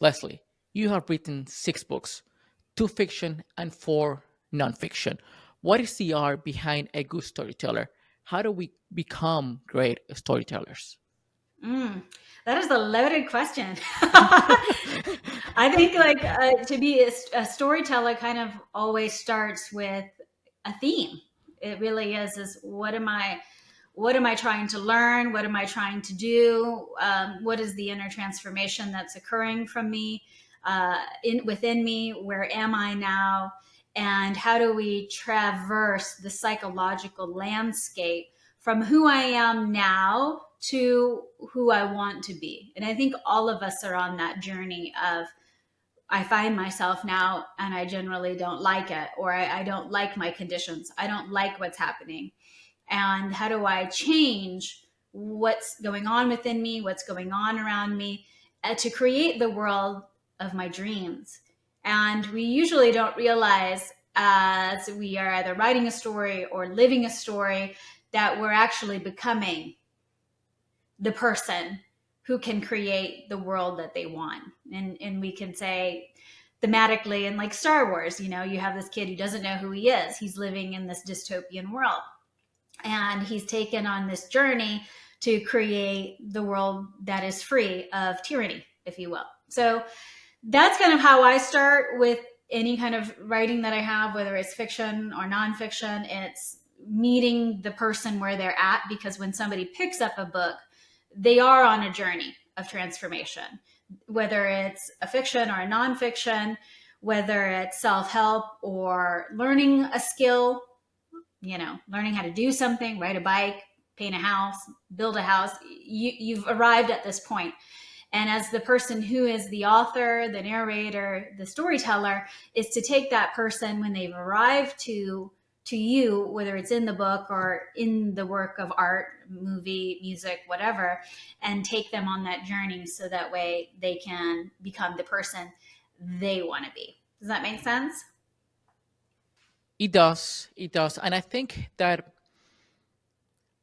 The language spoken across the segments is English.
Leslie, you have written 6 books, two fiction and four nonfiction. What is the art behind a good storyteller? How do we become great storytellers? Mm, that is a loaded question. I think like to be a storyteller kind of always starts with a theme. It really is what am I trying to learn? What am I trying to do? What is the inner transformation that's occurring from me, within me? Where am I now? And how do we traverse the psychological landscape from who I am now to who I want to be? And I think all of us are on that journey of I find myself now and I generally don't like it, or I don't like my conditions. I don't like what's happening. And how do I change what's going on within me, what's going on around me, to create the world of my dreams? And we usually don't realize as we are either writing a story or living a story that we're actually becoming the person who can create the world that they want. And we can say thematically, and like Star Wars, you have this kid who doesn't know who he is. He's living in this dystopian world, and he's taken on this journey to create the world that is free of tyranny, if you will. So that's kind of how I start with any kind of writing that I have, whether it's fiction or nonfiction. It's meeting the person where they're at, because when somebody picks up a book, they are on a journey of transformation, whether it's a fiction or a nonfiction, whether it's self-help or learning a skill, learning how to do something, ride a bike, paint a house, build a house. You've arrived at this point. And as the person who is the author, the narrator, the storyteller, is to take that person when they've arrived to you, whether it's in the book or in the work of art, movie, music, whatever, and take them on that journey so that way they can become the person they want to be. Does that make sense? It does. It does. And I think that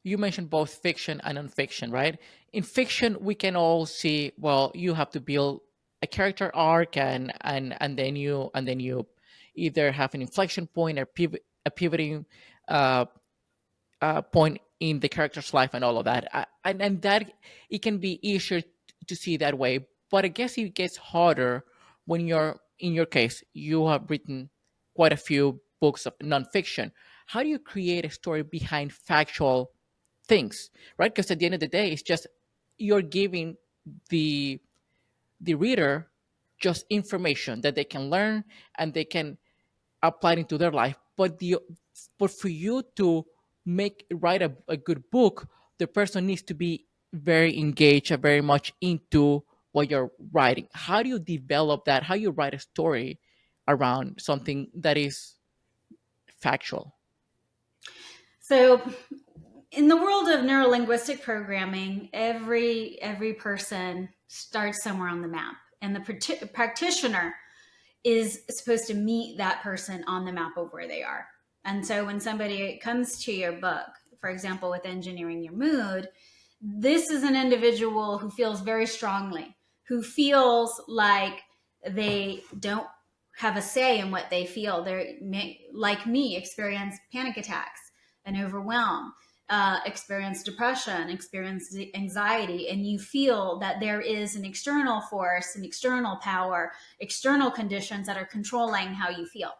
you mentioned both fiction and nonfiction, right? In fiction, we can all see, well, you have to build a character arc, and then you either have an inflection point or a pivoting uh, point in the character's life and all of that. And that it can be easier to see that way. But I guess it gets harder when you're, in your case, you have written quite a few books of nonfiction. How do you create a story behind factual things, right? Because at the end of the day, it's just you're giving the the reader just information that they can learn and they can apply it into their life. But for you to write a good book, the person needs to be very engaged and very much into what you're writing. How do you develop that? How you write a story around something that is factual? So in the world of neurolinguistic programming, every person starts somewhere on the map, and the practitioner is supposed to meet that person on the map of where they are. And so when somebody comes to your book, for example, with Engineering Your Mood, this is an individual who feels very strongly, who feels like they don't have a say in what they feel. They, like me, experience panic attacks and overwhelm, experience depression, experience anxiety, and you feel that there is an external force, an external power, external conditions that are controlling how you feel.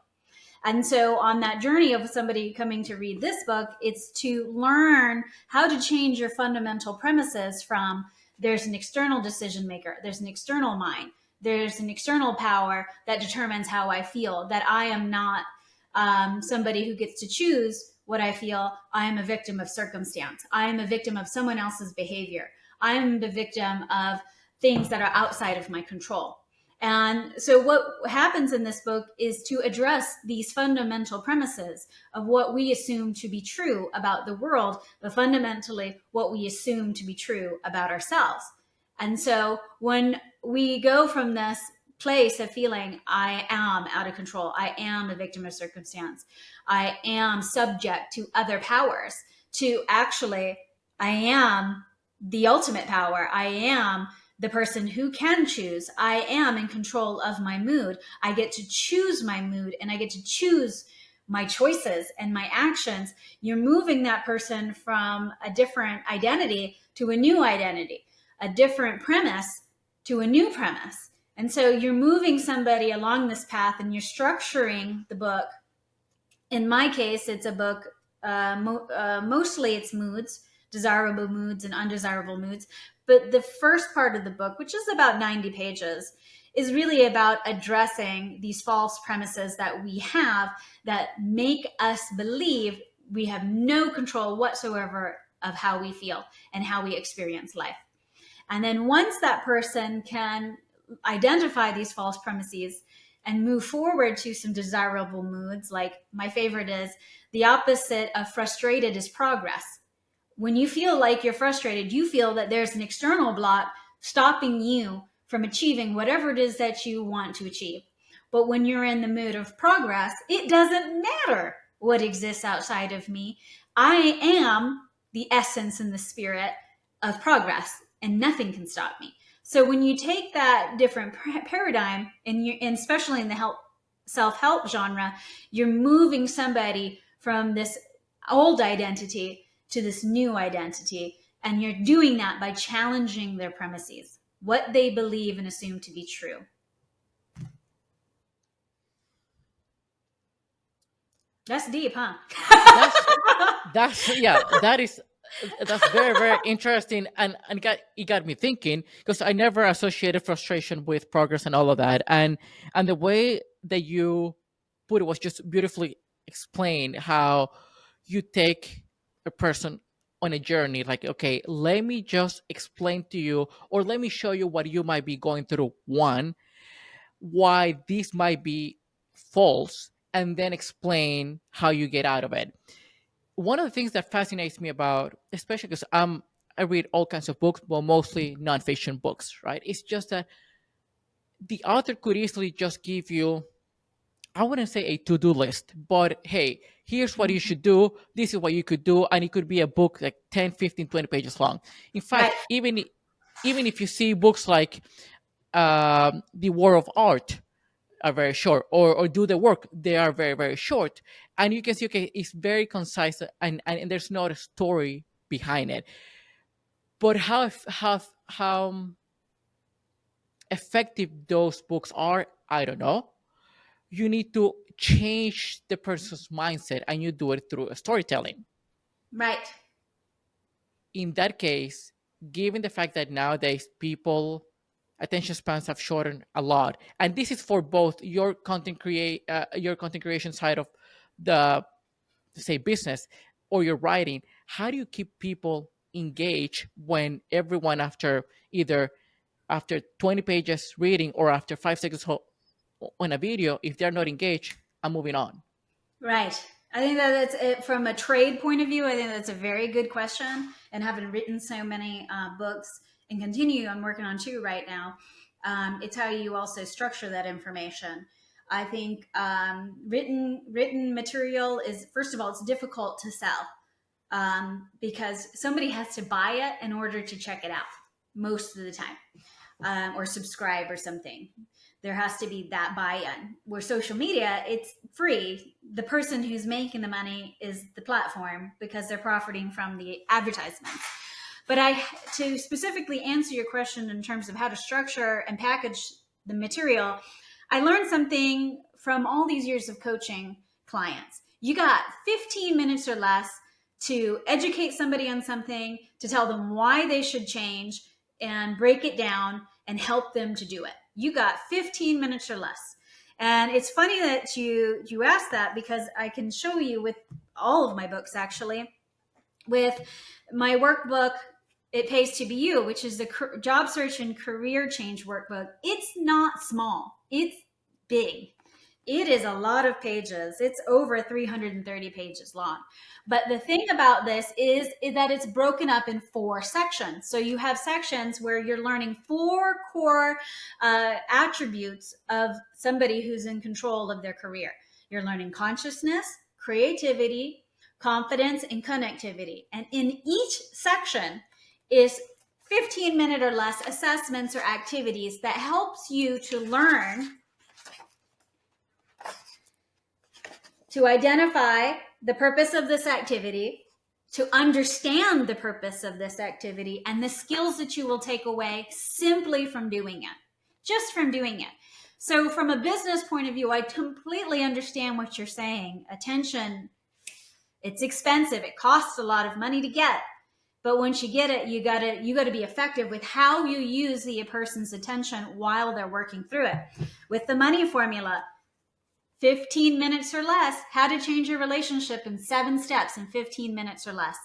And so, on that journey of somebody coming to read this book, it's to learn how to change your fundamental premises from there's an external decision maker, there's an external mind, there's an external power that determines how I feel, that I am not somebody who gets to choose what I feel. I am a victim of circumstance. I am a victim of someone else's behavior. I am the victim of things that are outside of my control. And so, what happens in this book is to address these fundamental premises of what we assume to be true about the world, but fundamentally what we assume to be true about ourselves. And so, when we go from this place of feeling I am out of control, I am a victim of circumstance, I am subject to other powers, to actually, I am the ultimate power, I am the person who can choose. I am in control of my mood. I get to choose my mood, and I get to choose my choices and my actions. You're moving that person from a different identity to a new identity, a different premise to a new premise. And so you're moving somebody along this path, and you're structuring the book. In my case, it's a book, mostly it's moods, desirable moods and undesirable moods. But the first part of the book, which is about 90 pages, is really about addressing these false premises that we have that make us believe we have no control whatsoever of how we feel and how we experience life. And then once that person can identify these false premises and move forward to some desirable moods, like my favorite is the opposite of frustrated is progress. When you feel like you're frustrated, you feel that there's an external block stopping you from achieving whatever it is that you want to achieve. But when you're in the mood of progress, it doesn't matter what exists outside of me. I am the essence and the spirit of progress, and nothing can stop me. So when you take that different paradigm, and especially in the self-help genre, you're moving somebody from this old identity to this new identity. And you're doing that by challenging their premises, what they believe and assume to be true. That's deep, huh? That's yeah, that's very, very interesting, and it got me thinking, because I never associated frustration with progress and all of that, and the way that you put it was just beautifully explained, how you take a person on a journey, like, okay, let me just explain to you, or let me show you what you might be going through, one, why this might be false, and then explain how you get out of it. One of the things that fascinates me about, especially because I read all kinds of books, but mostly nonfiction books, right? It's just that the author could easily just give you, I wouldn't say a to-do list, but hey, here's what you should do. This is what you could do. And it could be a book like 10, 15, 20 pages long. In Right. fact, even if you see books like The War of Art are very short, or Do the Work, they are very, very short. And you can see, okay, it's very concise, and there's not a story behind it. But how effective those books are, I don't know. You need to change the person's mindset, and you do it through storytelling. Right. In that case, given the fact that nowadays people attention spans have shortened a lot, and this is for both your content creation side of the, say, business, or your writing, how do you keep people engaged when everyone, after either after 20 pages reading or after 5 seconds on a video, if they're not engaged, I'm moving on? Right. I think that it's it, from a trade point of view. I think that's a very good question. And having written so many books and continue, I'm working on two right now. It's how you also structure that information. I think written material is, first of all, it's difficult to sell because somebody has to buy it in order to check it out most of the time, or subscribe or something. There has to be that buy-in. Where social media, it's free. The person who's making the money is the platform, because they're profiting from the advertisements. But to specifically answer your question in terms of how to structure and package the material, I learned something from all these years of coaching clients. You got 15 minutes or less to educate somebody on something, to tell them why they should change and break it down and help them to do it. You got 15 minutes or less. And it's funny that you asked that, because I can show you with all of my books, actually. With my workbook, It Pays to Be You, which is the job search and career change workbook. It's not small. It's big. It is a lot of pages. It's over 330 pages long. But the thing about this is that it's broken up in 4 sections. So you have sections where you're learning 4 core attributes of somebody who's in control of their career. You're learning consciousness, creativity, confidence, and connectivity. And in each section is 15-minute or less assessments or activities that helps you to learn to identify the purpose of this activity, to understand the purpose of this activity, and the skills that you will take away simply from doing it, just from doing it. So from a business point of view, I completely understand what you're saying. Attention, it's expensive. It costs a lot of money to get. But once you get it, you gotta be effective with how you use the person's attention while they're working through it. With the money formula, 15 minutes or less, how to change your relationship in 7 steps in 15 minutes or less.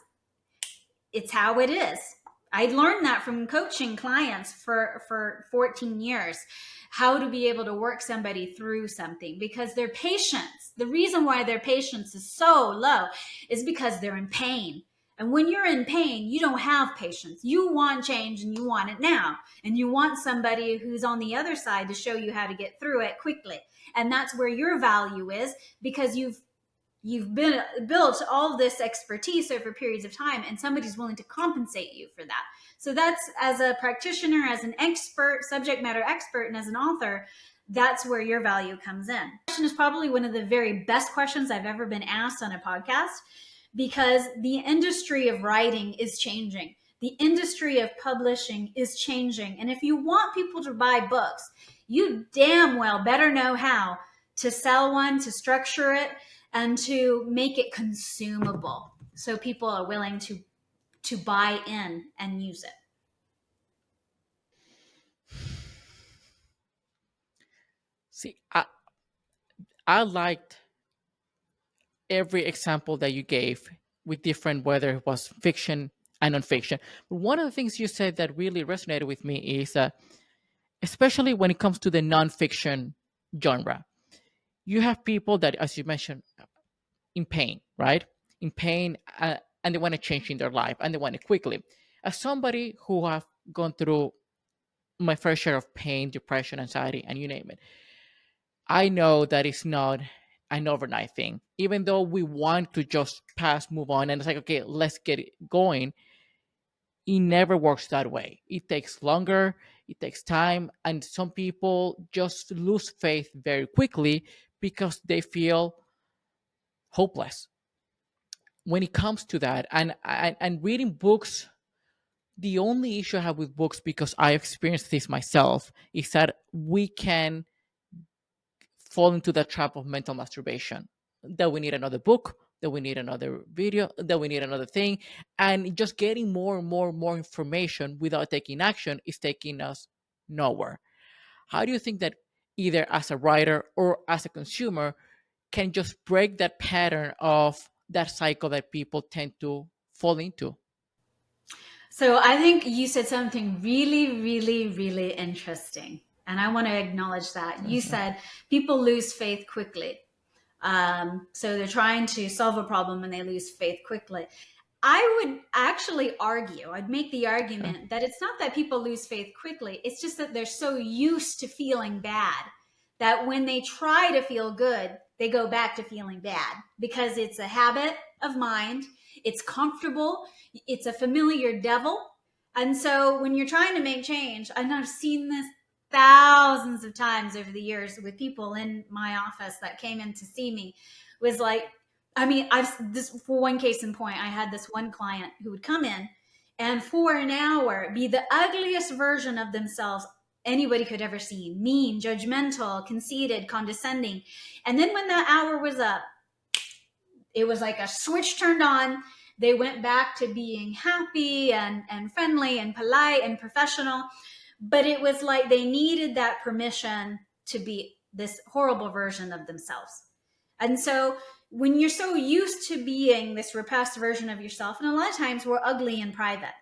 It's how it is. I learned that from coaching clients for 14 years, how to be able to work somebody through something, because their patience, the reason why their patience is so low is because they're in pain. And when you're in pain, you don't have patience. You want change and you want it now. And you want somebody who's on the other side to show you how to get through it quickly. And that's where your value is, because you've been built all this expertise over periods of time, and somebody's willing to compensate you for that. So that's, as a practitioner, as an expert, subject matter expert, and as an author, that's where your value comes in. This question is probably one of the very best questions I've ever been asked on a podcast, because the industry of writing is changing. The industry of publishing is changing. And if you want people to buy books, you damn well better know how to sell one, to structure it, and to make it consumable so people are willing to buy in and use it. See, I liked every example that you gave with different, whether it was fiction and nonfiction. But one of the things you said that really resonated with me is especially when it comes to the nonfiction genre, you have people that, as you mentioned, in pain, right? In pain, and they want to change in their life, and they want it quickly. As somebody who have gone through my fair share of pain, depression, anxiety, and you name it, I know that it's not an overnight thing. Even though we want to just pass, move on, and it's like, okay, let's get it going, it never works that way. It takes longer, it takes time, and some people just lose faith very quickly because they feel hopeless when it comes to that. And reading books, the only issue I have with books, because I experienced this myself, is that we can fall into the trap of mental masturbation, that we need another book, that we need another video, that we need another thing, and just getting more and more and more information without taking action is taking us nowhere. How do you think that, either as a writer or as a consumer, can just break that pattern of that cycle that people tend to fall into? So I think you said something really, really, really interesting. And I want to acknowledge that. You Mhm. said people lose faith quickly. So they're trying to solve a problem and they lose faith quickly. I would actually argue, I'd make the Okay. argument that it's not that people lose faith quickly. It's just that they're so used to feeling bad that when they try to feel good, they go back to feeling bad, because it's a habit of mind. It's comfortable. It's a familiar devil. And so when you're trying to make change, and I've seen this thousands of times over the years with people in my office that came in to see me, was like, I mean, I've this, for one case in point, I had this one client who would come in and for an hour be the ugliest version of themselves anybody could ever see: mean, judgmental, conceited, condescending. And then when that hour was up, it was like a switch turned on. They went back to being happy and friendly and polite and professional. But it was like they needed that permission to be this horrible version of themselves. And so when you're so used to being this repressed version of yourself, and a lot of times we're ugly in private.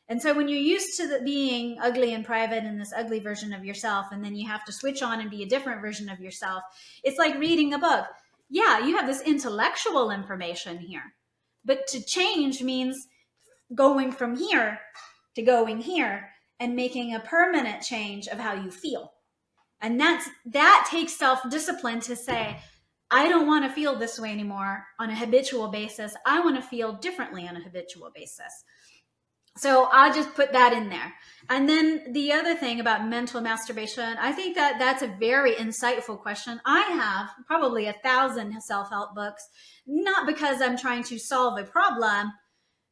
And so when you're used to being ugly in private and this ugly version of yourself, and then you have to switch on and be a different version of yourself, it's like reading a book. Yeah, you have this intellectual information here, but to change means going from here to going here and making a permanent change of how you feel. And that takes self-discipline to say, I don't want to feel this way anymore on a habitual basis. I want to feel differently on a habitual basis. So I'll just put that in there. And then the other thing about mental masturbation, I think that that's a very insightful question. I have probably 1,000 self-help books, not because I'm trying to solve a problem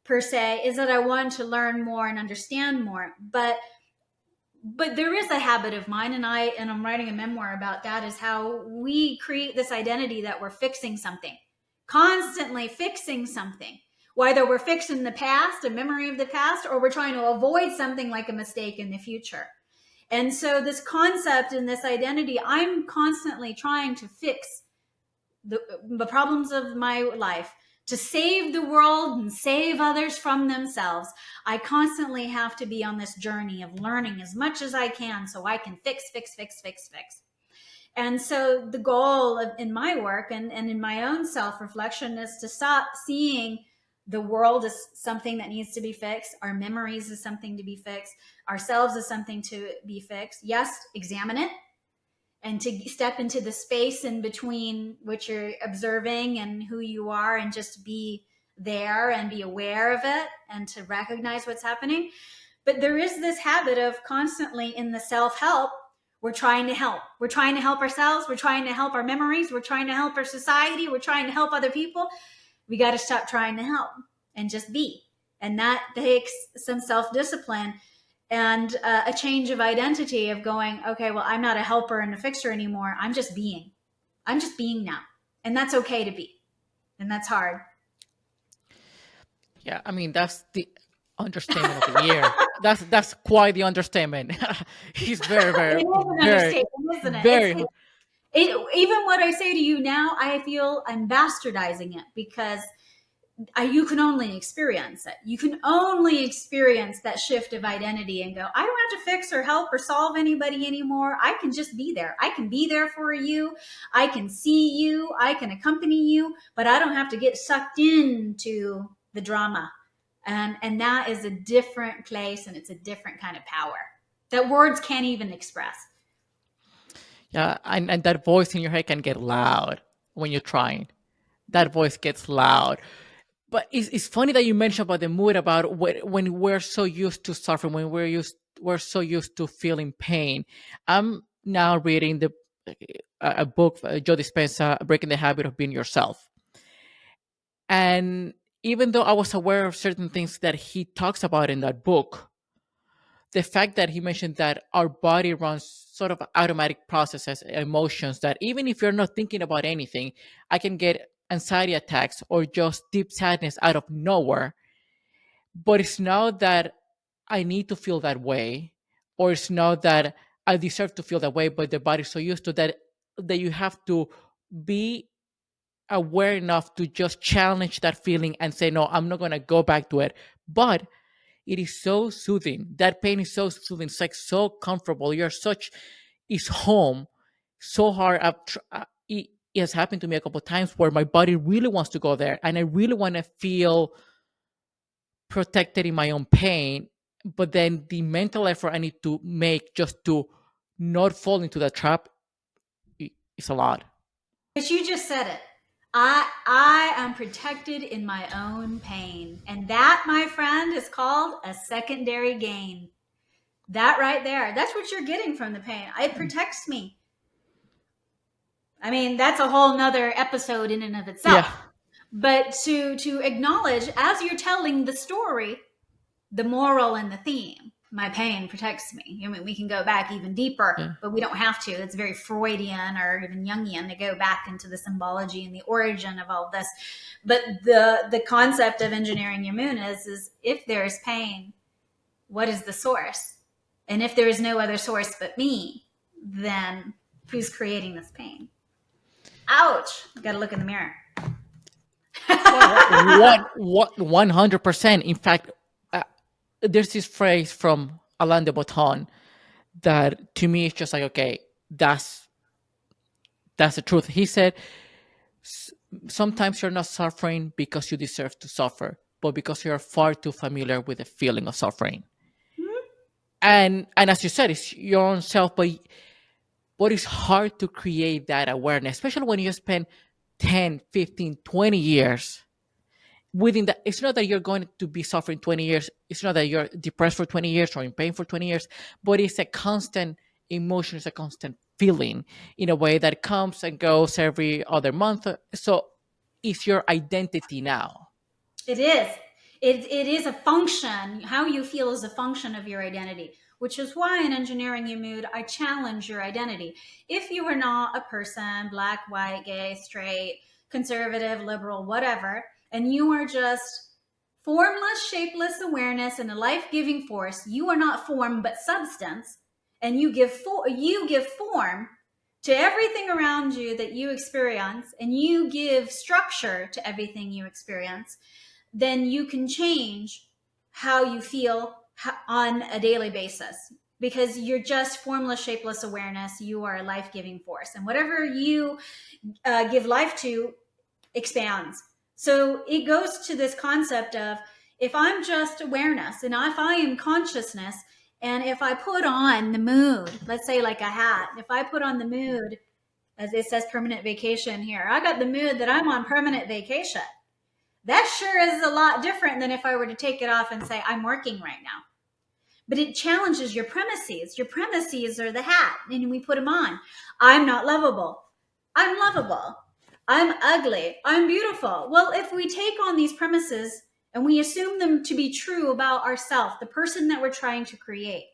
per se, is that I want to learn more and understand more. But there is a habit of mine, and I'm writing a memoir about that, is how we create this identity that we're fixing something, constantly fixing something, whether we're fixing the past, a memory of the past, or we're trying to avoid something like a mistake in the future. And so this concept and this identity, I'm constantly trying to fix the problems of my life, to save the world and save others from themselves. I constantly have to be on this journey of learning as much as I can so I can fix, fix, fix, fix, fix. And so the goal in my work and in my own self-reflection is to stop seeing the world as something that needs to be fixed, our memories as something to be fixed, ourselves as something to be fixed. Yes, examine it, and to step into the space in between what you're observing and who you are, and just be there and be aware of it and to recognize what's happening. But there is this habit of constantly in the self-help, we're trying to help. We're trying to help ourselves. We're trying to help our memories. We're trying to help our society. We're trying to help other people. We got to stop trying to help and just be. And that takes some self-discipline and a change of identity of going, okay, well, I'm not a helper and a fixer anymore. I'm just being. I'm just being now. And that's okay to be. And that's hard. Yeah, I mean that's the understatement of the year. That's quite the understatement. He's very, It very, is an very, understatement, isn't it? very. Even what I say to you now, I feel I'm bastardizing it, because you can only experience it. You can only experience that shift of identity and go, I don't have to fix or help or solve anybody anymore. I can just be there. I can be there for you. I can see you. I can accompany you, but I don't have to get sucked into the drama. And that is a different place, and it's a different kind of power that words can't even express. Yeah, and that voice in your head can get loud when you're trying. That voice gets loud. But it's funny that you mentioned about the mood, about when we're so used to suffering, when we're so used to feeling pain. I'm now reading a book, Joe Dispenza, Breaking the Habit of Being Yourself. And even though I was aware of certain things that he talks about in that book, the fact that he mentioned that our body runs sort of automatic processes, emotions, that even if you're not thinking about anything, I can get anxiety attacks or just deep sadness out of nowhere. But it's not that I need to feel that way, or it's not that I deserve to feel that way, but the body's so used to that you have to be aware enough to just challenge that feeling and say, no, I'm not going to go back to it. But it is so soothing. That pain is so soothing. It's like so comfortable. You're such, it's home. So hard. It has happened to me a couple of times where my body really wants to go there, and I really want to feel protected in my own pain. But then the mental effort I need to make just to not fall into that trap is a lot. But you just said it. I am protected in my own pain. And that, my friend, is called a secondary gain. That right there, that's what you're getting from the pain. It protects me. I mean, that's a whole nother episode in and of Yeah. itself. But to acknowledge, as you're telling the story, the moral and the theme, my pain protects me. I mean, we can go back even deeper, Yeah. but we don't have to. It's very Freudian or even Jungian to go back into the symbology and the origin of all this. But the concept of engineering your moon is if there is pain, what is the source? And if there is no other source but me, then who's creating this pain? Ouch! Got to look in the mirror. What 100%. In fact, there's this phrase from Alain de Botton that to me is just like, okay, that's the truth. He said, sometimes you're not suffering because you deserve to suffer, but because you're far too familiar with the feeling of suffering. Hmm? And as you said, it's your own self, but it's hard to create that awareness, especially when you spend 10, 15, 20 years within that, it's not that you're going to be suffering 20 years, it's not that you're depressed for 20 years or in pain for 20 years, but it's a constant emotion, it's a constant feeling in a way that comes and goes every other month. So it's your identity now. It is. It is a function. How you feel is a function of your identity, which is why in Engineering Your Mood, I challenge your identity. If you are not a person, black, white, gay, straight, conservative, liberal, whatever, and you are just formless, shapeless awareness and a life-giving force, you are not form but substance, and you give form to everything around you that you experience, and you give structure to everything you experience, then you can change how you feel on a daily basis, because you're just formless, shapeless awareness. You are a life-giving force, and whatever you give life to expands. So it goes to this concept of, if I'm just awareness and if I am consciousness, and if I put on the mood, let's say like a hat, if I put on the mood, as it says permanent vacation here, I got the mood that I'm on permanent vacation. That sure is a lot different than if I were to take it off and say, I'm working right now. But it challenges your premises. Your premises are the hat, and we put them on. I'm not lovable. I'm lovable. I'm ugly. I'm beautiful. Well, if we take on these premises and we assume them to be true about ourself, the person that we're trying to create,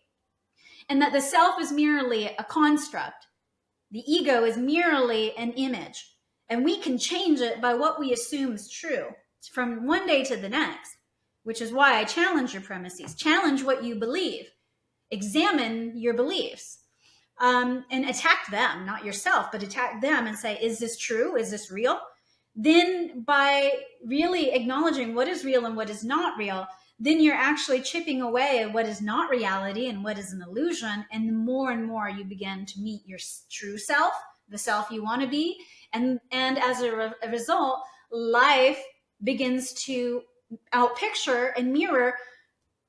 and that the self is merely a construct, the ego is merely an image, and we can change it by what we assume is true from one day to the next, which is why I challenge your premises. Challenge what you believe. Examine your beliefs, and attack them, not yourself, but attack them and say, is this true? Is this real? Then by really acknowledging what is real and what is not real, then you're actually chipping away at what is not reality and what is an illusion. And the more and more you begin to meet your true self, the self you want to be. And as a result, life begins to outpicture and mirror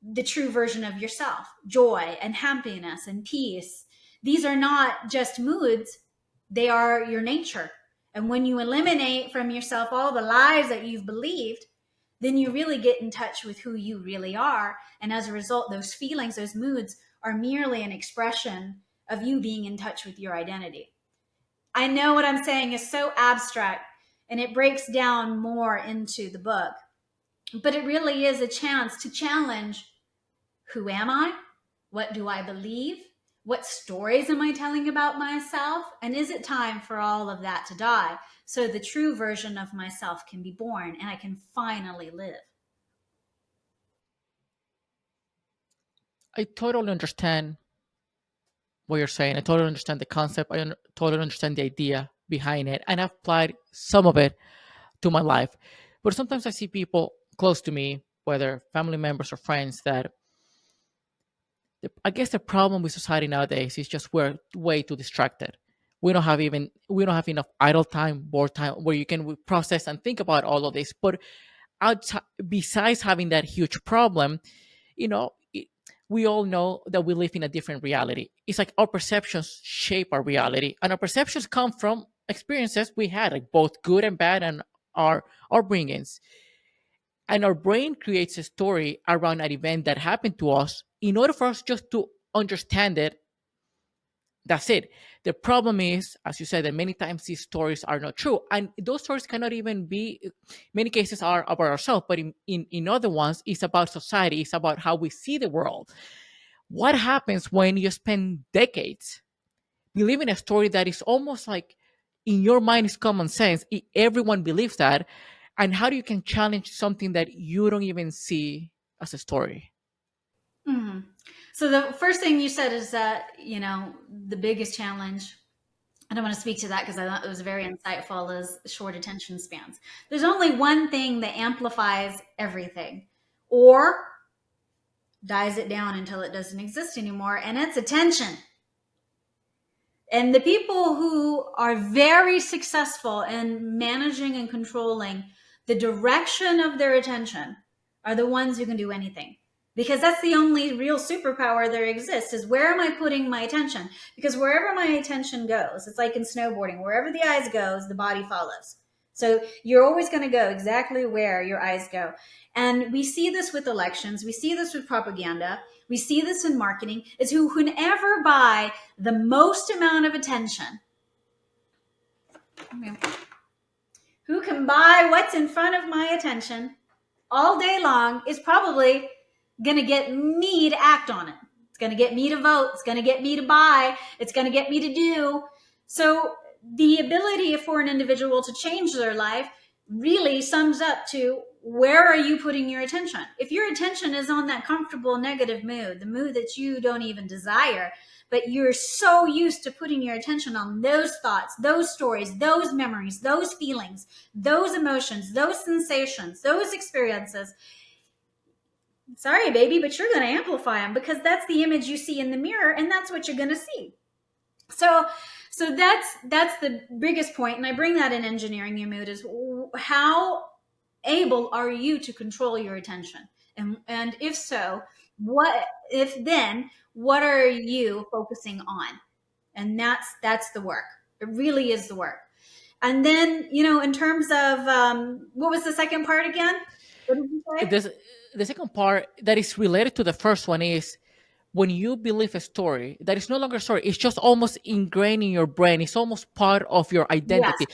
the true version of yourself. Joy and happiness and peace. These are not just moods, they are your nature. And when you eliminate from yourself all the lies that you've believed, then you really get in touch with who you really are. And as a result, those feelings, those moods are merely an expression of you being in touch with your identity. I know what I'm saying is so abstract, and it breaks down more into the book, but it really is a chance to challenge, who am I? What do I believe? What stories am I telling about myself? And is it time for all of that to die so the true version of myself can be born and I can finally live? I totally understand what you're saying. I totally understand the concept. Totally understand the idea behind it, and I've applied some of it to my life. But sometimes I see people close to me, whether family members or friends, that I guess the problem with society nowadays is just we're way too distracted. We don't have enough idle time, board time, where you can process and think about all of this. But outside, besides having that huge problem, you know, we all know that we live in a different reality. It's like our perceptions shape our reality, and our perceptions come from experiences we had, like both good and bad, and our bring-ins. And our brain creates a story around an event that happened to us in order for us just to understand it. That's it. The problem is, as you said, that many times these stories are not true, and those stories cannot even be, many cases are about ourselves, but in other ones it's about society, it's about how we see the world. What happens when you spend decades believing a story that is almost like, in your mind, is common sense, everyone believes that, and how do you can challenge something that you don't even see as a story? Mhm. So the first thing you said is that, the biggest challenge, I don't want to speak to that because I thought it was very insightful, is short attention spans. There's only one thing that amplifies everything or dies it down until it doesn't exist anymore, and it's attention. And the people who are very successful in managing and controlling the direction of their attention are the ones who can do anything. Because that's the only real superpower there exists, is where am I putting my attention? Because wherever my attention goes, it's like in snowboarding, wherever the eyes goes, the body follows. So you're always going to go exactly where your eyes go. And we see this with elections. We see this with propaganda. We see this in marketing. It's whoever buy the most amount of attention, who can buy what's in front of my attention all day long, is probably going to get me to act on it. It's going to get me to vote. It's going to get me to buy. It's going to get me to do. So the ability for an individual to change their life really sums up to, where are you putting your attention? If your attention is on that comfortable negative mood, the mood that you don't even desire, but you're so used to putting your attention on those thoughts, those stories, those memories, those feelings, those emotions, those sensations, those experiences, sorry, baby, but you're going to amplify them, because that's the image you see in the mirror, and that's what you're going to see. So that's the biggest point, and I bring that in engineering your mood, is how able are you to control your attention, and if so, what are you focusing on? And that's the work. It really is the work. And then, in terms of what was the second part again? What did you say? This, the second part that is related to the first one is, when you believe a story that is no longer a story, it's just almost ingrained in your brain. It's almost part of your Yes. identity.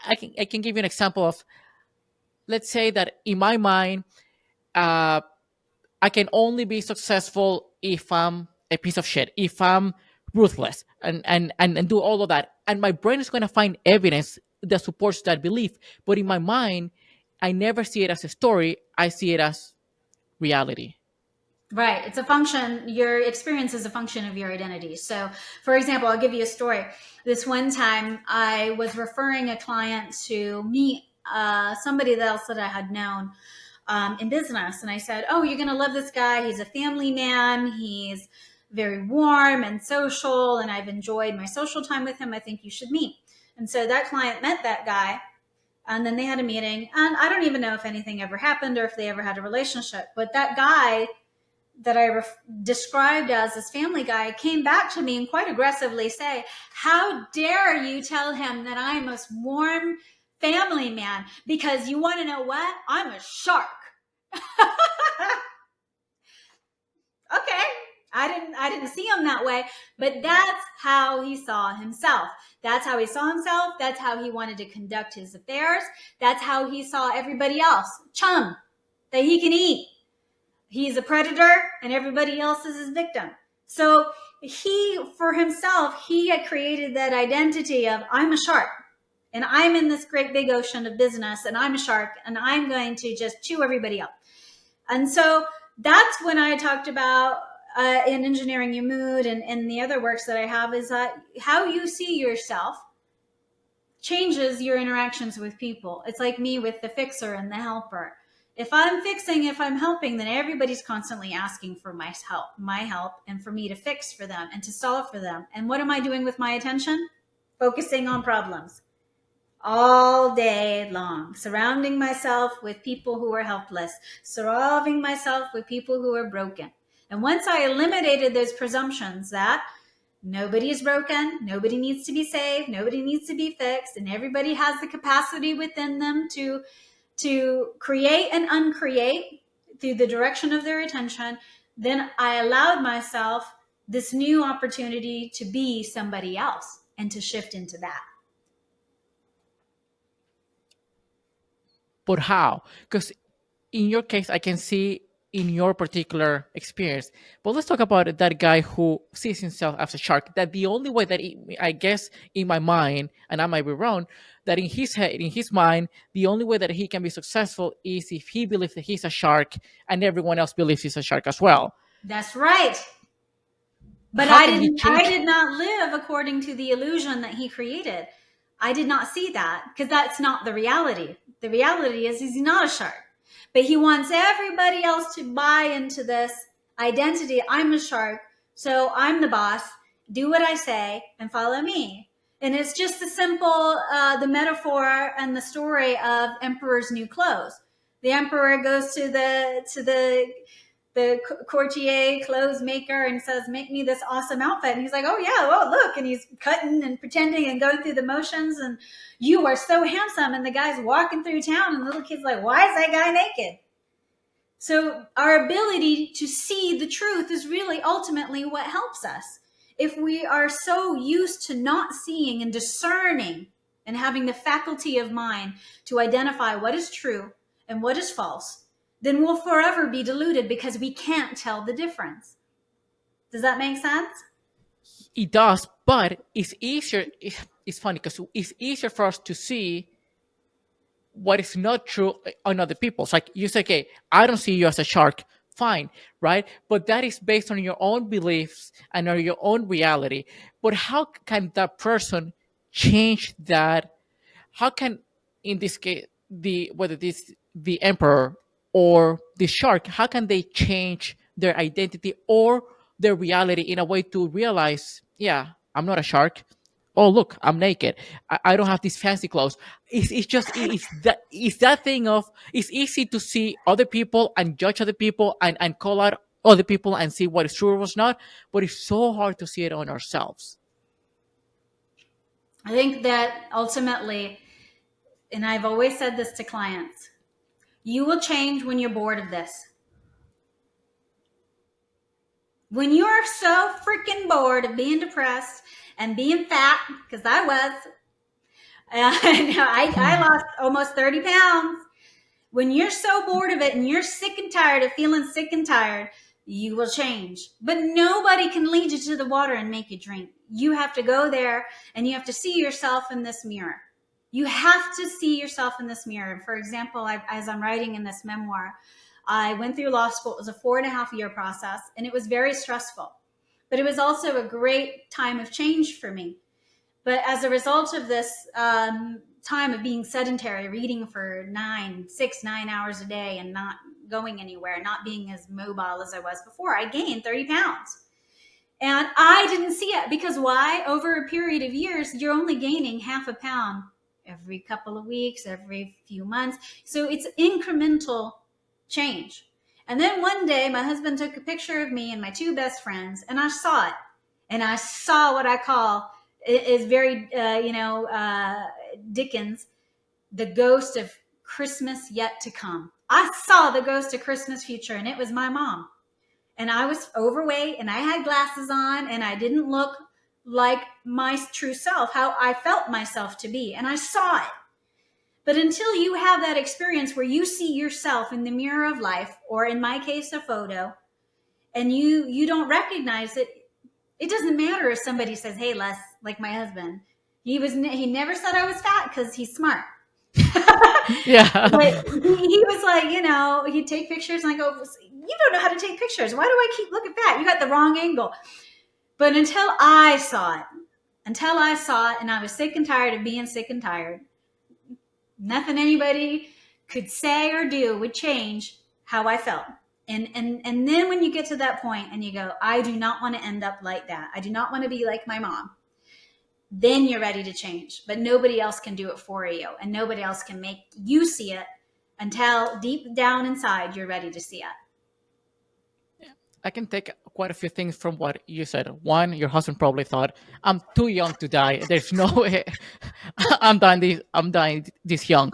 I can give you an example of, let's say that in my mind, uh, I can only be successful if I'm a piece of shit, if I'm ruthless, and do all of that. And my brain is going to find evidence that supports that belief. But in my mind, I never see it as a story. I see it as reality. Right. It's a function. Your experience is a function of your identity. So, for example, I'll give you a story. This one time, I was referring a client to meet somebody else that I had known in business. And I said, "Oh, you're going to love this guy. He's a family man. He's very warm and social. And I've enjoyed my social time with him. I think you should meet." And so that client met that guy. And then they had a meeting. And I don't even know if anything ever happened or if they ever had a relationship. But that guy that I described as this family guy came back to me and quite aggressively say, "How dare you tell him that I'm a warm family man? Because you want to know what? I'm a shark." Okay. I didn't see him that way, but that's how he saw himself. That's how he saw himself. That's how he wanted to conduct his affairs. That's how he saw everybody else. Chum that he can eat. He's a predator and everybody else is his victim. So for himself, he had created that identity of, I'm a shark and I'm in this great big ocean of business and I'm a shark and I'm going to just chew everybody up. And so that's when I talked about in engineering your mood and the other works that I have, is that how you see yourself changes your interactions with people. It's like me with the fixer and the helper. If I'm fixing, if I'm helping, then everybody's constantly asking for my help, and for me to fix for them and to solve for them. And what am I doing with my attention? Focusing on problems all day long, surrounding myself with people who are helpless, surrounding myself with people who are broken. And once I eliminated those presumptions that nobody is broken, nobody needs to be saved, nobody needs to be fixed, and everybody has the capacity within them to create and uncreate through the direction of their attention, then I allowed myself this new opportunity to be somebody else and to shift into that. But how? Because in your case, I can see in your particular experience. But let's talk about that guy who sees himself as a shark. That the only way that I guess in my mind, and I might be wrong, that in his head, in his mind, the only way that he can be successful is if he believes that he's a shark and everyone else believes he's a shark as well. That's right. But How can he change? I did not live according to the illusion that he created. I did not see that, because that's not the reality. The reality is he's not a shark. But he wants everybody else to buy into this identity. I'm a shark, so I'm the boss. Do what I say and follow me. And it's just the simple, the metaphor and the story of Emperor's new clothes. The emperor goes to the the courtier clothes maker and says, make me this awesome outfit. And he's like, oh yeah, well, look. And he's cutting and pretending and going through the motions. And you are so handsome. And the guy's walking through town and the little kid's like, why is that guy naked? So our ability to see the truth is really ultimately what helps us. If we are so used to not seeing and discerning and having the faculty of mind to identify what is true and what is false, then we'll forever be deluded because we can't tell the difference. Does that make sense? It does, but it's easier. It's funny because it's easier for us to see what is not true on other people. It's like you say, okay, I don't see you as a shark. Fine, right? But that is based on your own beliefs and on your own reality. But how can that person change that? How can, in this case, the whether this the emperor or the shark, how can they change their identity or their reality in a way to realize, yeah, I'm not a shark. Oh, look, I'm naked. I don't have these fancy clothes. It's just it's that thing of it's easy to see other people and judge other people and call out other people and see what is true or what's not, but it's so hard to see it on ourselves. I think that ultimately, and I've always said this to clients, you will change when you're bored of this. When you're so freaking bored of being depressed and being fat, because I was, I lost almost 30 pounds. When you're so bored of it and you're sick and tired of feeling sick and tired, you will change. But nobody can lead you to the water and make you drink. You have to go there and you have to see yourself in this mirror. You have to see yourself in this mirror. For example, as I'm writing in this memoir, I went through law school. It was a 4.5 year process and it was very stressful. But it was also a great time of change for me. But as a result of this time of being sedentary, reading for 9 hours a day and not going anywhere, not being as mobile as I was before, I gained 30 pounds. And I didn't see it because why? Over a period of years, you're only gaining half a pound every couple of weeks, every few months. So it's incremental change. And then one day, my husband took a picture of me and my two best friends, and I saw it. And I saw what I call is very, Dickens, the ghost of Christmas yet to come. I saw the ghost of Christmas future, and it was my mom. And I was overweight, and I had glasses on, and I didn't look like my true self, how I felt myself to be. And I saw it. But until you have that experience where you see yourself in the mirror of life, or in my case, a photo, and you don't recognize it, it doesn't matter if somebody says, hey, Les, like my husband, he never said I was fat because he's smart. Yeah. But he was like, he'd take pictures and I go, you don't know how to take pictures. Why do I keep looking fat? You got the wrong angle. But until I saw it, and I was sick and tired of being sick and tired, nothing anybody could say or do would change how I felt. And then when you get to that point and you go, I do not want to end up like that. I do not want to be like my mom. Then you're ready to change. But nobody else can do it for you. And nobody else can make you see it until deep down inside you're ready to see it. I can take quite a few things from what you said. One, your husband probably thought, "I'm too young to die. There's no way I'm dying this young."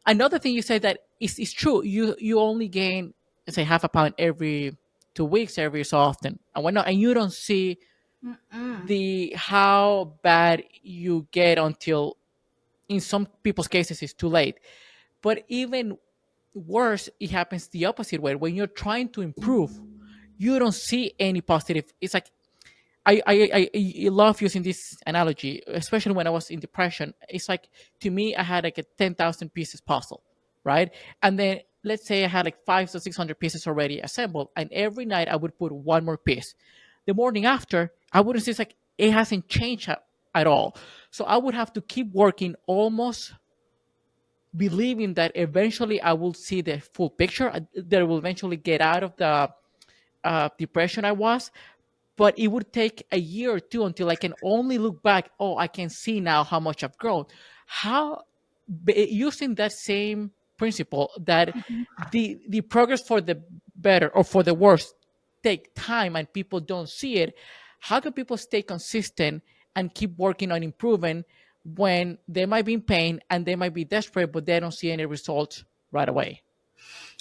Another thing you said that is true. You only gain, let's say, half a pound every 2 weeks, every so often, and whatnot, and you don't see Mm-mm. the how bad you get until, in some people's cases, it's too late. But even worse, it happens the opposite way. When you're trying to improve, you don't see any positive. It's like I love using this analogy, especially when I was in depression. It's like, to me, I had like a 10,000 pieces puzzle, right? And then let's say I had like 500 to 600 pieces already assembled, and every night I would put one more piece. The morning after, I wouldn't see, it's like it hasn't changed at all. So I would have to keep working, almost believing that eventually I will see the full picture, that I will eventually get out of the depression I was. But it would take a year or two until I can only look back. Oh, I can see now how much I've grown. How, using that same principle, that the progress for the better or for the worse take time and people don't see it, how can people stay consistent and keep working on improving when they might be in pain and they might be desperate, but they don't see any results right away?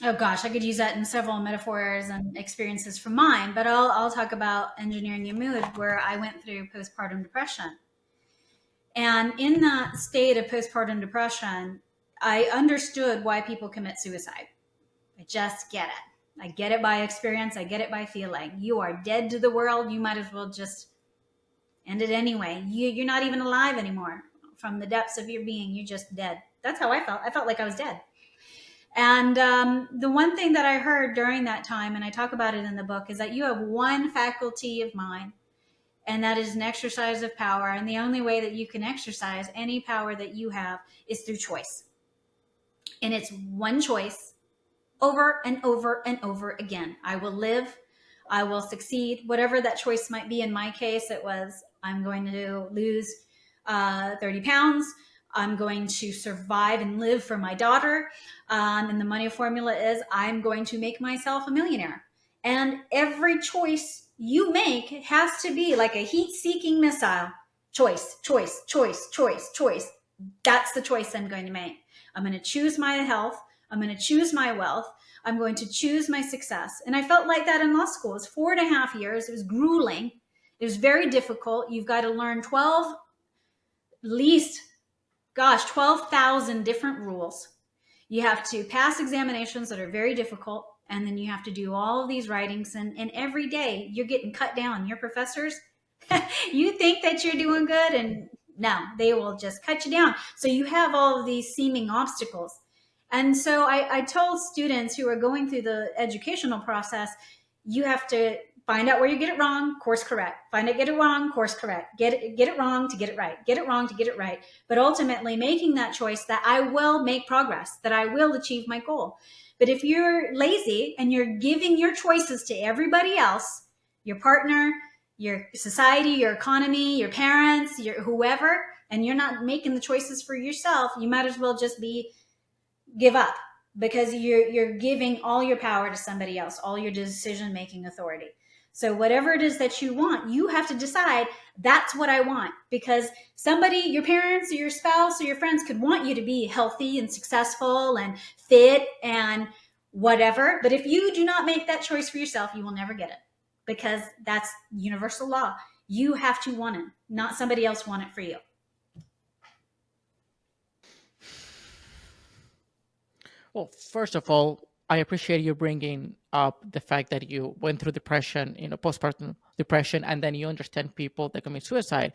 Oh gosh, I could use that in several metaphors and experiences from mine, but I'll talk about engineering your mood, where I went through postpartum depression. And in that state of postpartum depression, I understood why people commit suicide. I just get it. I get it by experience. I get it by feeling. You are dead to the world. You might as well just end it anyway. You're not even alive anymore. From the depths of your being, you're just dead. That's how I felt. I felt like I was dead. And the one thing that I heard during that time, and I talk about it in the book, is that you have one faculty of mind, and that is an exercise of power. And the only way that you can exercise any power that you have is through choice. And it's one choice over and over and over again. I will live, I will succeed, whatever that choice might be. In my case, it was I'm going to lose 30 pounds. I'm going to survive and live for my daughter. And the money formula is I'm going to make myself a millionaire. And every choice you make has to be like a heat seeking missile. Choice, choice, choice, choice, choice. That's the choice I'm going to make. I'm going to choose my health. I'm going to choose my wealth. I'm going to choose my success. And I felt like that in law school. It was 4.5 years. It was grueling. It was very difficult. You've got to learn 12, at least, 12,000 different rules. You have to pass examinations that are very difficult. And then you have to do all of these writings. And every day you're getting cut down. Your professors, you think that you're doing good, and no, they will just cut you down. So you have all of these seeming obstacles. And so I told students who are going through the educational process, you have to find out where you get it wrong, course correct. Find out, get it wrong, course correct. Get it wrong to get it right. Get it wrong to get it right. But ultimately making that choice that I will make progress, that I will achieve my goal. But if you're lazy and you're giving your choices to everybody else, your partner, your society, your economy, your parents, your whoever, and you're not making the choices for yourself, you might as well just give up, because you're giving all your power to somebody else, all your decision making authority. So whatever it is that you want, you have to decide that's what I want, because somebody, your parents or your spouse or your friends, could want you to be healthy and successful and fit and whatever. But if you do not make that choice for yourself, you will never get it, because that's universal law. You have to want it, not somebody else want it for you. Well, first of all, I appreciate you bringing up the fact that you went through depression, postpartum depression, and then you understand people that commit suicide,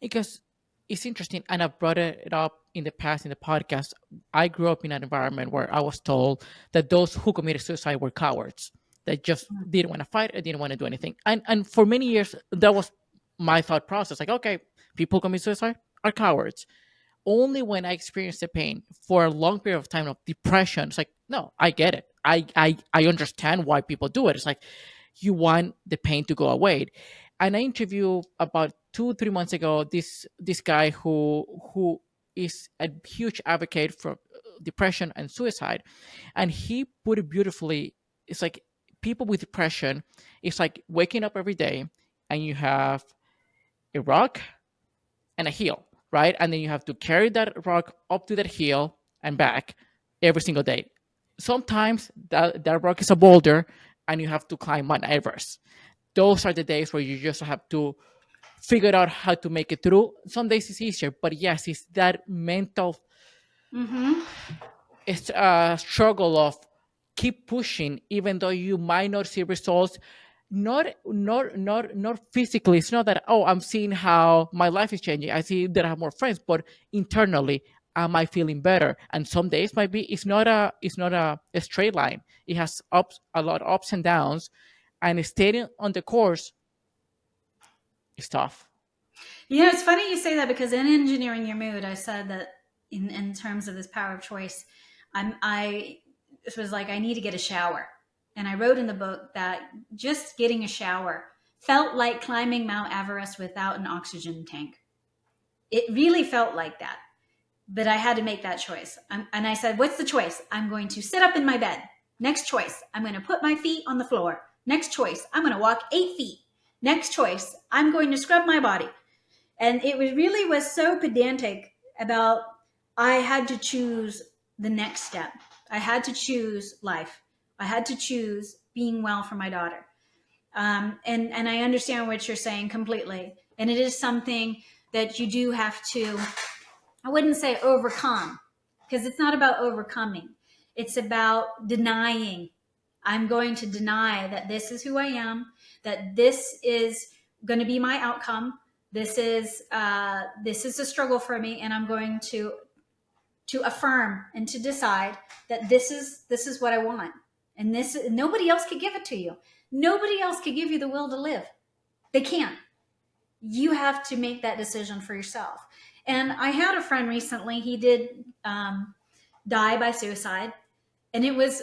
because it's interesting. And I've brought it up in the past in the podcast. I grew up in an environment where I was told that those who committed suicide were cowards, that just didn't want to fight or didn't want to do anything. And for many years, that was my thought process. Like, okay, people commit suicide are cowards. Only when I experienced the pain for a long period of time of depression, it's like, no, I get it. I understand why people do it. It's like you want the pain to go away. And I interviewed about 2 3 months ago this guy who is a huge advocate for depression and suicide, and he put it beautifully. It's like people with depression, it's like waking up every day and you have a rock and a hill, right? And then you have to carry that rock up to that hill and back every single day. Sometimes that rock is a boulder and you have to climb Mount Everest. Those are the days where you just have to figure out how to make it through. Some days it's easier, but yes, it's that mental, Mm-hmm. it's a struggle of keep pushing even though you might not see results. Not physically. It's not that, oh, I'm seeing how my life is changing, I see that I have more friends, but internally, am I feeling better? And some days might be it's not a straight line. It has a lot of ups and downs, and staying on the course is tough. It's funny you say that, because in engineering your mood, I said that in terms of this power of choice, I it was like I need to get a shower, and I wrote in the book that just getting a shower felt like climbing Mount Everest without an oxygen tank. It really felt like that, but I had to make that choice. And I said, "What's the choice? I'm going to sit up in my bed. Next choice, I'm going to put my feet on the floor. Next choice, I'm going to walk 8 feet. Next choice, I'm going to scrub my body. And it was really was so pedantic about I had to choose the next step. I had to choose life. I had to choose being well for my daughter. And I understand what you're saying completely. And it is something that you do have to, I wouldn't say overcome, because it's not about overcoming. It's about denying. I'm going to deny that this is who I am, that this is going to be my outcome. This is a struggle for me, and I'm going to affirm and to decide that this is what I want, and this nobody else could give it to you. Nobody else could give you the will to live. They can't. You have to make that decision for yourself. And I had a friend recently. He did die by suicide, and it was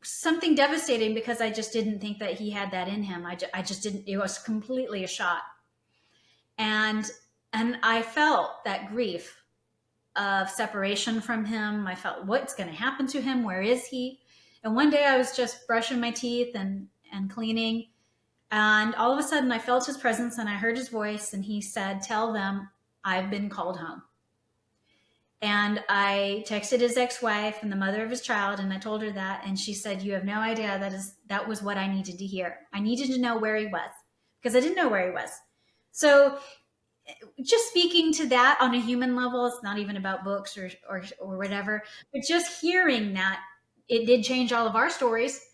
something devastating because I just didn't think that he had that in him. I just didn't. It was completely a shot, and I felt that grief of separation from him. I felt what's going to happen to him. Where is he? And one day I was just brushing my teeth and cleaning, and all of a sudden I felt his presence and I heard his voice, and he said, "Tell them I've been called home." And I texted his ex-wife and the mother of his child, and I told her that, and she said, "You have no idea, that was what I needed to hear. I needed to know where he was because I didn't know where he was." So just speaking to that on a human level, it's not even about books or whatever, but just hearing that it did change all of our stories.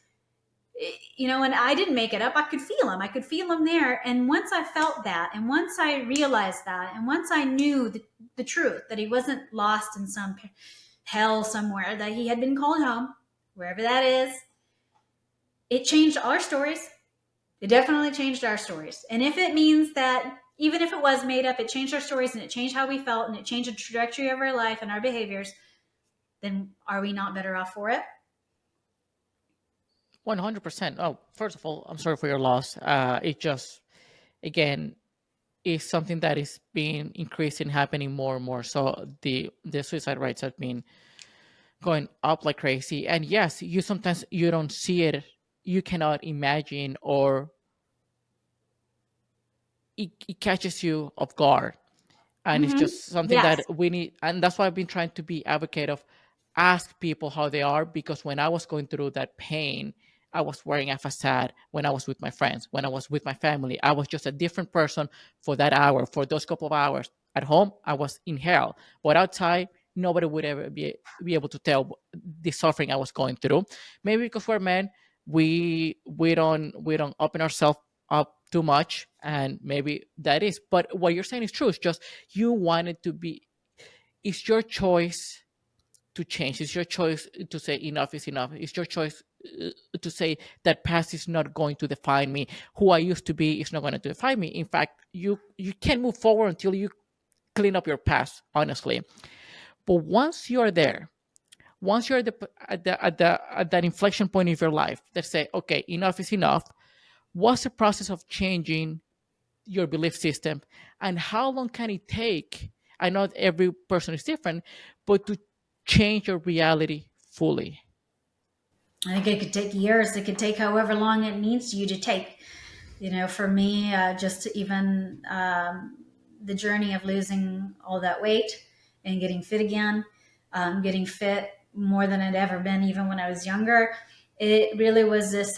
And I didn't make it up. I could feel him. I could feel him there. And once I felt that, and once I realized that, and once I knew the truth, that he wasn't lost in some hell somewhere, that he had been called home, wherever that is, it changed our stories. It definitely changed our stories. And if it means that, even if it was made up, it changed our stories and it changed how we felt and it changed the trajectory of our life and our behaviors, then are we not better off for it? 100%. Oh, first of all, I'm sorry for your loss. It just, again, is something that is being increasing, happening more and more. So the suicide rates have been going up like crazy. And yes, you sometimes you don't see it, you cannot imagine, or it catches you off guard. And it's Mm-hmm. just something Yes. that we need, and that's why I've been trying to be advocate of ask people how they are, because when I was going through that pain, I was wearing a facade. When I was with my friends, when I was with my family, I was just a different person for that hour, for those couple of hours. At home I was in hell, but outside nobody would ever be able to tell the suffering I was going through. Maybe because we're men, we don't open ourselves up too much, and maybe that is, but what you're saying is true. It's just you want it to be, it's your choice to change. It's your choice to say enough is enough. It's your choice to say that past is not going to define me. Who I used to be is not going to define me. In fact, you can't move forward until you clean up your past, honestly. But once you're there, once you're at that inflection point of your life that say, okay, enough is enough. What's the process of changing your belief system, and how long can it take? I know every person is different, but to change your reality fully. I think it could take years. It could take however long it needs you to take. For me, just even the journey of losing all that weight and getting fit again, getting fit more than I'd ever been, even when I was younger. It really was this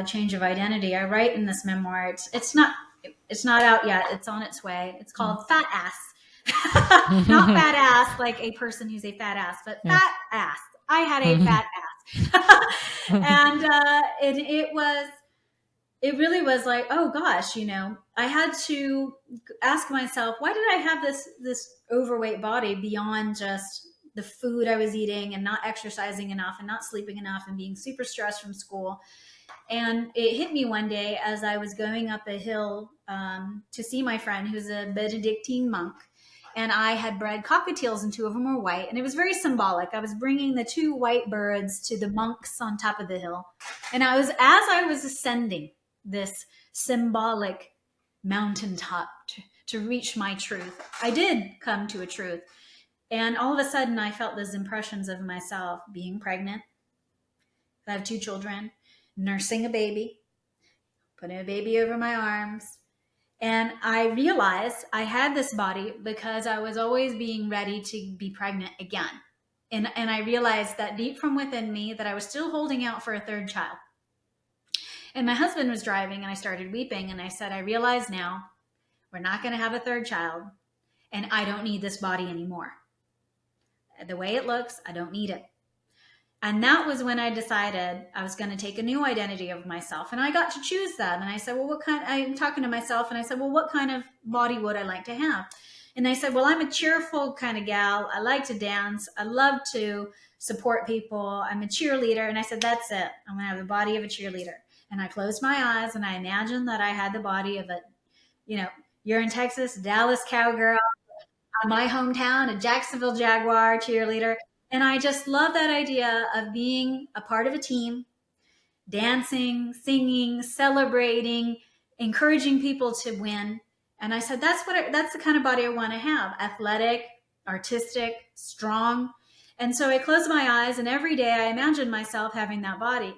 change of identity. I write in this memoir. It's not out yet. It's on its way. It's Mm. called Fat Ass. Not fat ass like a person who's a fat ass, but Yeah. fat ass. I had a fat ass. And it really was like, oh gosh, I had to ask myself, why did I have this overweight body beyond just the food I was eating and not exercising enough and not sleeping enough and being super stressed from school. And it hit me one day as I was going up a hill to see my friend who's a Benedictine monk. And I had bred cockatiels, and two of them were white. And it was very symbolic. I was bringing the two white birds to the monks on top of the hill. And as I was ascending this symbolic mountaintop to reach my truth, I did come to a truth. And all of a sudden, I felt those impressions of myself being pregnant, I have two children, nursing a baby, putting a baby over my arms. And I realized I had this body because I was always being ready to be pregnant again. And I realized that deep from within me that I was still holding out for a third child. And my husband was driving and I started weeping and I said, I realize now we're not going to have a third child and I don't need this body anymore. The way it looks, I don't need it. And that was when I decided I was going to take a new identity of myself. And I got to choose that. And I said, well, I'm talking to myself and I said, well, what kind of body would I like to have? And I said, well, I'm a cheerful kind of gal. I like to dance. I love to support people. I'm a cheerleader. And I said, that's it. I'm going to have the body of a cheerleader. And I closed my eyes and I imagined that I had the body of a, you know, you're in Texas, Dallas cowgirl, my hometown, a Jacksonville Jaguar cheerleader. And I just love that idea of being a part of a team, dancing, singing, celebrating, encouraging people to win. And I said, that's the kind of body I want to have: athletic, artistic, strong. And so I closed my eyes, and every day I imagined myself having that body.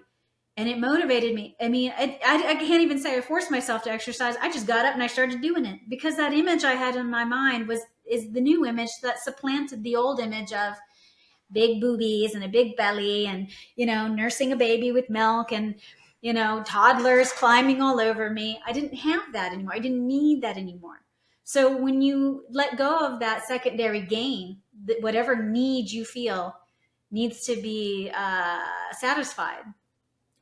And it motivated me. I mean, I can't even say I forced myself to exercise. I just got up and I started doing it because that image I had in my mind is the new image that supplanted the old image of big boobies and a big belly and, nursing a baby with milk and, toddlers climbing all over me. I didn't have that anymore. I didn't need that anymore. So when you let go of that secondary gain, whatever need you feel needs to be satisfied.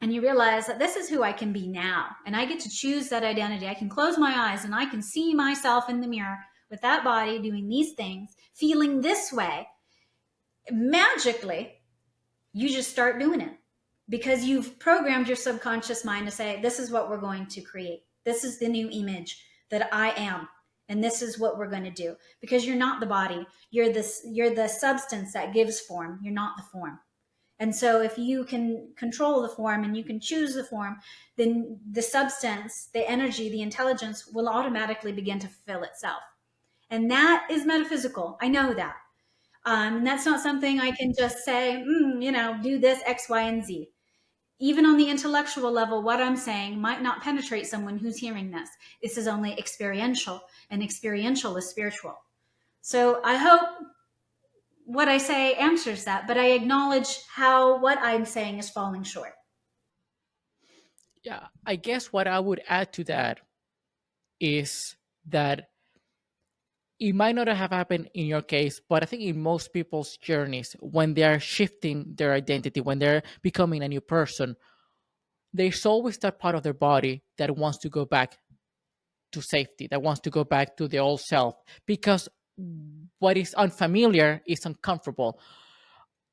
And you realize that this is who I can be now. And I get to choose that identity. I can close my eyes and I can see myself in the mirror with that body doing these things, feeling this way. Magically, you just start doing it because you've programmed your subconscious mind to say, this is what we're going to create. This is the new image that I am. And this is what we're going to do, because you're not the body. You're the substance that gives form. You're not the form. And so if you can control the form and you can choose the form, then the substance, the energy, the intelligence will automatically begin to fulfill itself. And that is metaphysical. I know that. And that's not something I can just say, do this X, Y, and Z. Even on the intellectual level, what I'm saying might not penetrate someone who's hearing this. This is only experiential, and experiential is spiritual. So I hope what I say answers that, but I acknowledge how what I'm saying is falling short. Yeah, I guess what I would add to that is that it might not have happened in your case, but I think in most people's journeys, when they are shifting their identity, when they're becoming a new person, there's always that part of their body that wants to go back to safety, that wants to go back to their old self, because what is unfamiliar is uncomfortable.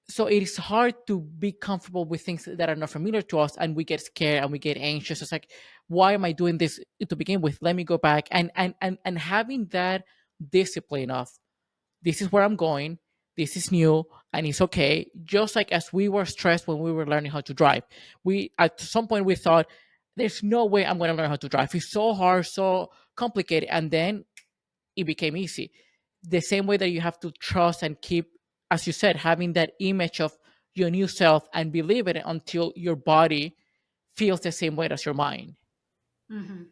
So it is hard to be comfortable with things that are not familiar to us, and we get scared and we get anxious. It's like, why am I doing this to begin with? Let me go back, and having that discipline of, this is where I'm going, this is new, and it's okay. Just like as we were stressed when we were learning how to drive, we at some point we thought, there's no way I'm going to learn how to drive, it's so hard, so complicated, and then it became easy. The same way that you have to trust and keep, as you said, having that image of your new self and believe it until your body feels the same way as your mind. Mm-hmm.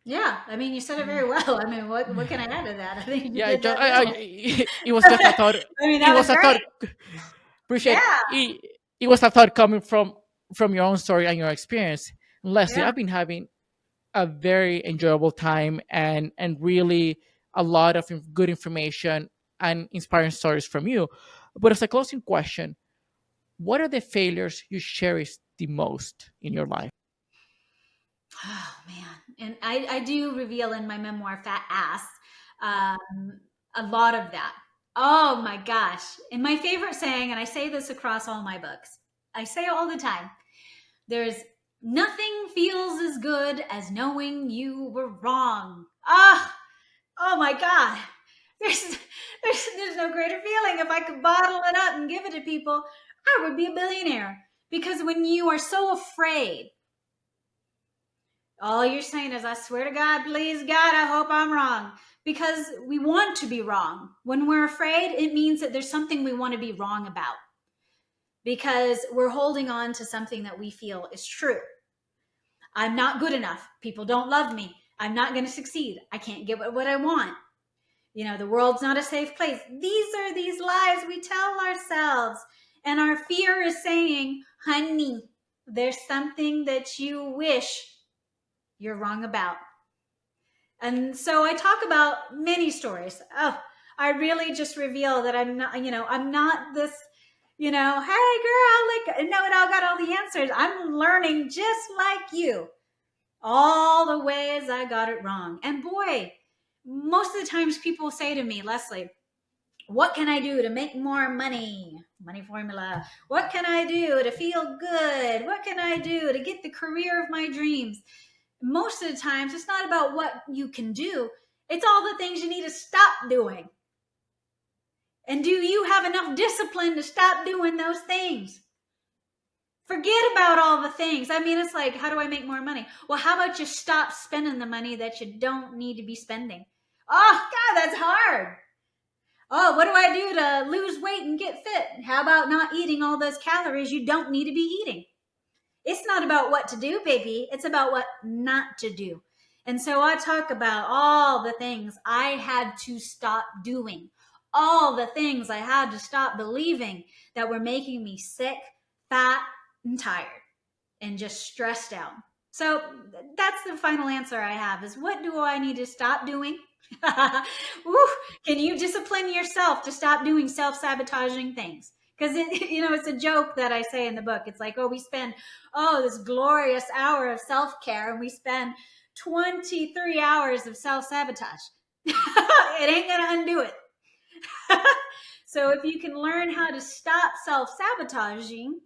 Yeah, I mean, you said it very well. I mean, what can I add to that? I think you Yeah, did just, that well. it was just a thought. I mean, It that was was a thought. great. Appreciate Yeah, it. It was a thought coming from your own story and your experience. And Leslie, yeah. I've been having a very enjoyable time, and really a lot of good information and inspiring stories from you. But as a closing question, what are the failures you cherish the most in your life? Oh man, and I do reveal in my memoir, Fat Ass, a lot of that. Oh my gosh! And my favorite saying, and I say this across all my books, I say it all the time. There's nothing feels as good as knowing you were wrong. Ah, oh my God. There's, there's no greater feeling. If I could bottle it up and give it to people, I would be a billionaire. Because when you are so afraid, all you're saying is, I swear to God, please God, I hope I'm wrong. Because we want to be wrong. When we're afraid, it means that there's something we want to be wrong about. because we're holding on to something that we feel is true. I'm not good enough. People don't love me. I'm not going to succeed. I can't get what I want. The world's not a safe place. These are these lies we tell ourselves. And our fear is saying, honey, there's something that you wish you're wrong about. And so I talk about many stories. Oh, I really just reveal that I'm not this, hey girl, like know it all, got all the answers. I'm learning just like you, all the ways I got it wrong. And boy, most of the times people say to me, Leslie, what can I do to make more money? Money formula. What can I do to feel good? What can I do to get the career of my dreams? Most of the times, it's not about what you can do. It's all the things you need to stop doing. And do you have enough discipline to stop doing those things? Forget about all the things. I mean, it's like, how do I make more money? Well, how about you stop spending the money that you don't need to be spending? Oh, God, that's hard. Oh, what do I do to lose weight and get fit? How about not eating all those calories you don't need to be eating? It's not about what to do, baby. It's about what not to do. And so I talk about all the things I had to stop doing, all the things I had to stop believing that were making me sick, fat, and tired, and just stressed out. So that's the final answer I have is, what do I need to stop doing? Woo, can you discipline yourself to stop doing self-sabotaging things? Because it's a joke that I say in the book. It's like, we spend this glorious hour of self-care, and we spend 23 hours of self-sabotage. It ain't gonna undo it. So if you can learn how to stop self-sabotaging,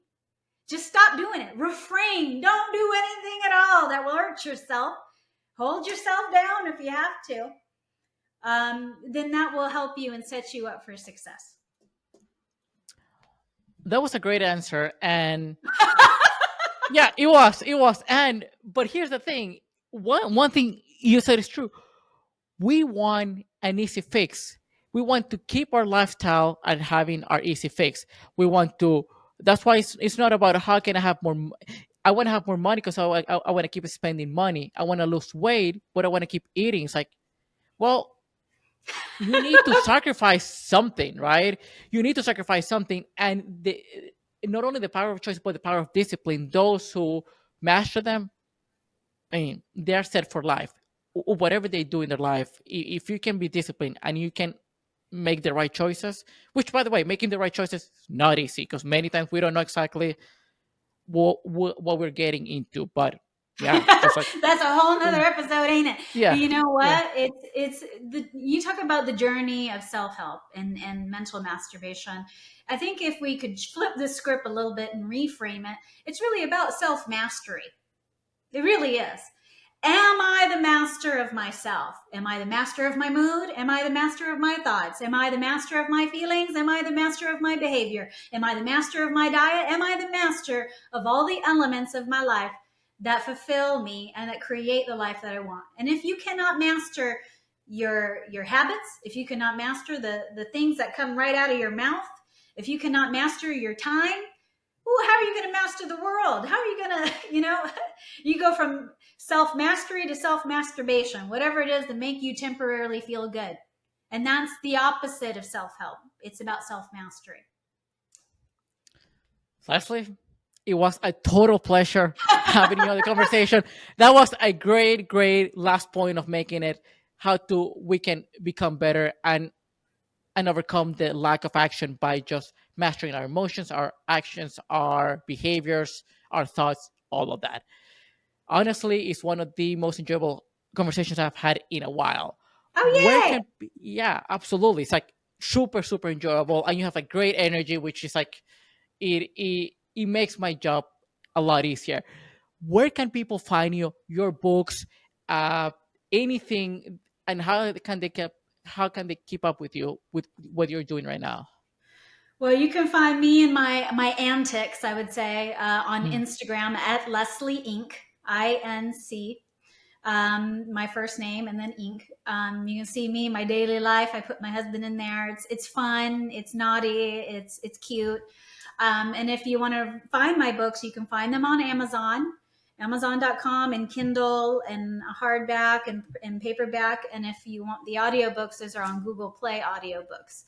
just stop doing it. Refrain. Don't do anything at all that will hurt yourself. Hold yourself down if you have to. Then that will help you and set you up for success. That was a great answer. And yeah, it was. But here's the thing. One thing you said is true. We want an easy fix. We want to keep our lifestyle and having our easy fix. We want to. That's why it's not about how can I have more. I want to have more money because I want to keep spending money. I want to lose weight, but I want to keep eating. It's like, well, you need to sacrifice something, right? You need to sacrifice something, and not only the power of choice, but the power of discipline. Those who master them, I mean, they are set for life. Whatever they do in their life, if you can be disciplined and you can make the right choices, which, by the way, making the right choices is not easy because many times we don't know exactly what we're getting into. But yeah, just like that's a whole nother episode, ain't it? yeah, But you know yeah. what? You talk about the journey of self-help and mental masturbation. I think if we could flip the script a little bit and reframe it, it's really about self-mastery. It really is. Am I the master of myself? Am I the master of my mood? Am I the master of my thoughts? Am I the master of my feelings? Am I the master of my behavior? Am I the master of my diet? Am I the master of all the elements of my life that fulfill me and that create the life that I want? And if you cannot master your habits, if you cannot master the things that come right out of your mouth, if you cannot master your time, how are you going to master the world? How are you going to, you go from self-mastery to self-masturbation, whatever it is that make you temporarily feel good. And that's the opposite of self-help. It's about self-mastery. Leslie, it was a total pleasure having you on the conversation. That was a great last point of making it how to we can become better and overcome the lack of action by just mastering our emotions, our actions, our behaviors, our thoughts, all of that. Honestly, it's one of the most enjoyable conversations I've had in a while. Where Oh, yay. can yeah, absolutely. It's like super enjoyable, and you have a great energy, which is like it makes my job a lot easier. Where can people find you, your books, uh, anything, and how can they keep up with you with what you're doing right now? Well, you can find me and my antics, I would say, on Hmm. Instagram at Leslie Inc. INC. my first name and then ink. You can see me, my daily life. I put my husband in there. It's fun. It's naughty. It's cute. And if you want to find my books, you can find them on Amazon, Amazon.com, and Kindle, and hardback and paperback. And if you want the audiobooks, those are on Google Play audiobooks.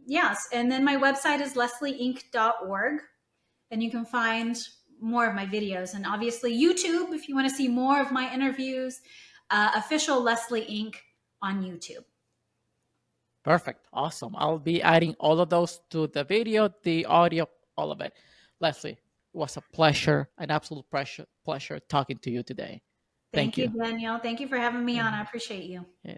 Yes. And then my website is leslieinc.org, and you can find more of my videos. And obviously, YouTube, if you want to see more of my interviews, official Leslie Inc. on YouTube. Perfect. Awesome. I'll be adding all of those to the video, the audio, all of it. Leslie, it was a pleasure, an absolute pleasure talking to you today. Thank Thank you, you. Danielle. Thank you for having me on. I Yeah. appreciate you. Yeah.